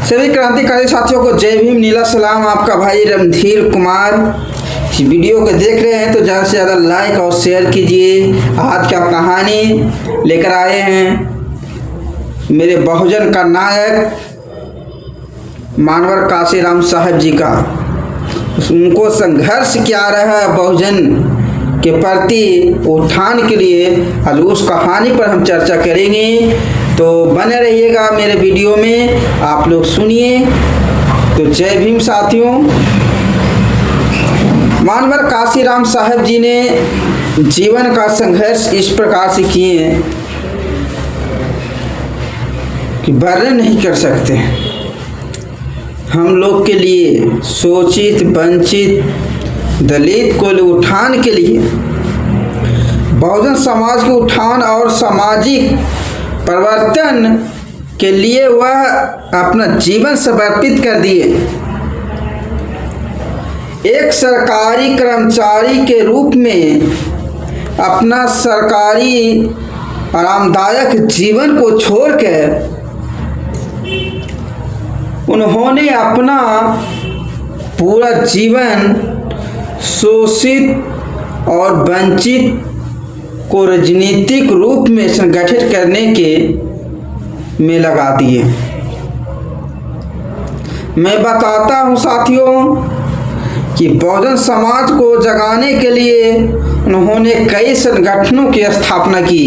सभी क्रांतिकारी साथियों को जय भीम, नीला सलाम। आपका भाई रणधीर कुमार। इस वीडियो को देख रहे हैं तो ज़्यादा से ज़्यादा लाइक और शेयर कीजिए। आज क्या कहानी लेकर आए हैं मेरे बहुजन का नायक मानवर काशीराम साहब जी का। उनको संघर्ष क्या रहा बहुजन के प्रति उत्थान के लिए, आज उस कहानी पर हम चर्चा करेंगे। तो बने रहिएगा मेरे वीडियो में, आप लोग सुनिए। तो जय भीम साथियों। मानवर काशीराम साहब जी ने जीवन का संघर्ष इस प्रकार से किए कि वर्णन नहीं कर सकते। हम लोग के लिए, शोषित, वंचित, दलित को उत्थान के लिए, बहुजन समाज के उत्थान और सामाजिक परिवर्तन के लिए वह अपना जीवन समर्पित कर दिए। एक सरकारी कर्मचारी के रूप में अपना सरकारी आरामदायक जीवन को छोड़कर उन्होंने अपना पूरा जीवन शोषित और वंचित को राजनीतिक रूप में संगठित करने के में लगा दिए। मैं बताता हूं साथियों कि बहुजन समाज को जगाने के लिए उन्होंने कई संगठनों की स्थापना की।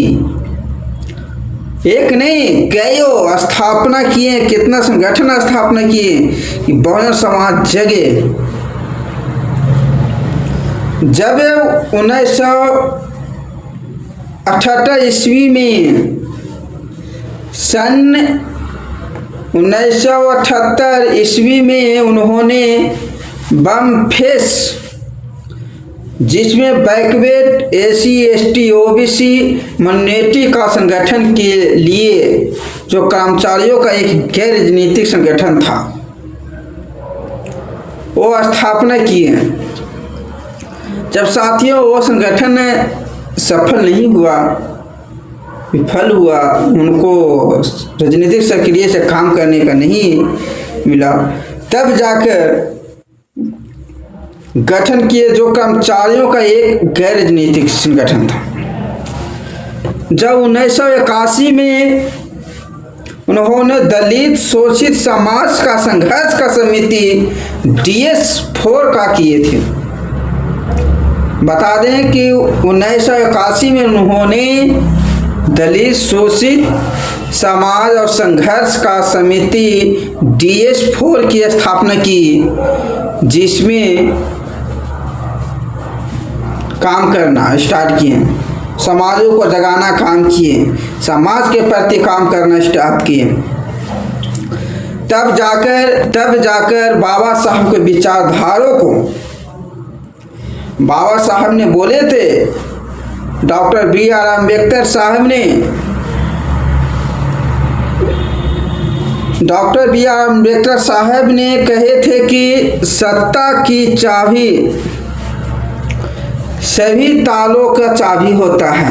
एक नहीं, कईयों स्थापना किए। कितना संगठन स्थापना किए कि बहुजन समाज जगे। जब 1978 ईस्वी में, सन 1978 ईस्वी में उन्होंने बम फेस, जिसमें backward SC ST OBC minority का संगठन के लिए, जो कर्मचारियों का एक गैर राजनीतिक संगठन था, वो स्थापना किए। जब साथियों वो संगठन सफल नहीं हुआ, विफल हुआ, उनको राजनीतिक सक्रिय से काम करने का नहीं मिला, तब जाकर गठन किए जो कर्मचारियों का एक गैर राजनीतिक संगठन था। जब 1981 में उन्होंने दलित शोषित समाज का संघर्ष का समिति DS4 का किए थे। बता दें कि 1981 में उन्होंने दलित शोषित समाज और संघर्ष का समिति DS4 की स्थापना की, जिसमें काम करना स्टार्ट किए, समाजों को जगाना काम किए, समाज के प्रति काम करना स्टार्ट किए। तब जाकर बाबा साहब के विचारधारों को बाबा साहब ने बोले थे। डॉक्टर BR अम्बेडकर साहब ने, डॉक्टर BR अम्बेडकर साहब ने कहे थे कि सत्ता की चाबी सभी तालों का चाबी होता है।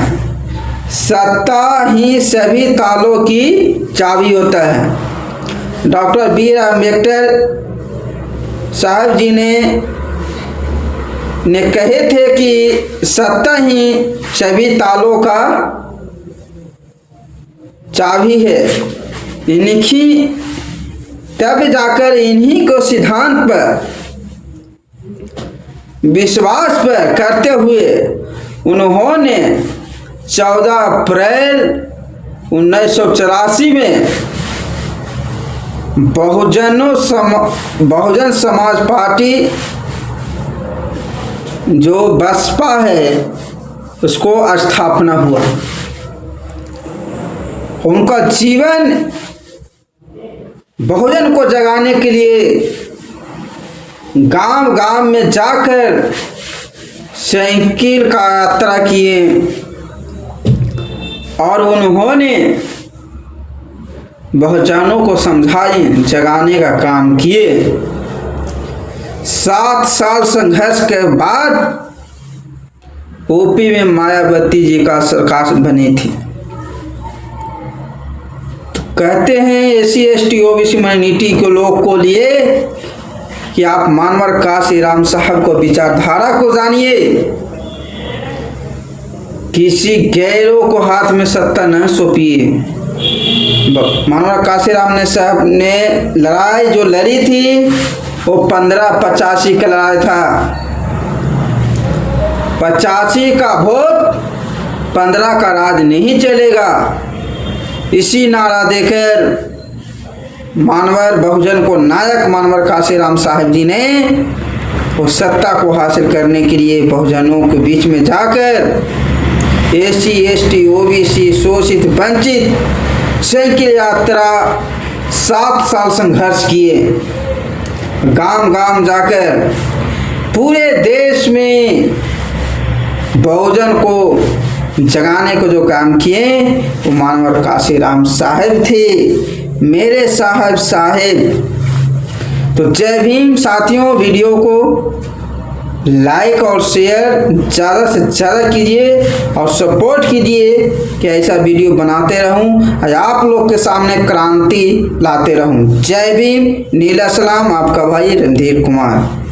सत्ता ही सभी तालों की चाबी होता है। डॉक्टर BR अम्बेडकर साहब जी ने कहे थे कि सत्ता ही सभी तालों का चाबी है। इन्हीं तब जाकर इन्हीं को सिद्धांत पर विश्वास पर करते हुए उन्होंने 14 अप्रैल 1984 में बहुजन समाज पार्टी, जो बसपा है, उसको स्थापना हुआ। उनका जीवन बहुजन को जगाने के लिए गांव गांव में जाकर साइकिल का यात्रा किए और उन्होंने बहुजनों को समझाए, जगाने का काम किए। 7 साल संघर्ष के बाद UP में मायावती जी का सरकार बनी थी। कहते हैं SC ST OBC माइनॉरिटी के लोग को लिए कि आप मानवर काशीराम साहब को विचारधारा को जानिए। किसी गैरों को हाथ में सत्ता न सौंपिए। मानवर काशीराम ने साहब ने लड़ाई जो लड़ी थी वो 1585 का लड़ाई था। 85 का वोट 15 का राज नहीं चलेगा। इसी नारा देकर मानवर बहुजन को नायक मानवर काशीराम साहब जी ने वो सत्ता को हासिल करने के लिए बहुजनों के बीच में जाकर SC ST OBC शोषित वंचित साइकिल यात्रा 7 साल संघर्ष किए। गांव गांव जाकर पूरे देश में बहुजन को जगाने को जो काम किए वो मानवर काशीराम साहब थे, मेरे साहब। तो जय भीम साथियों, वीडियो को लाइक और शेयर ज़्यादा से ज़्यादा कीजिए और सपोर्ट कीजिए कि ऐसा वीडियो बनाते रहूं और आप लोग के सामने क्रांति लाते रहूं। जय भीम, नीला सलाम, आपका भाई रणधीर कुमार।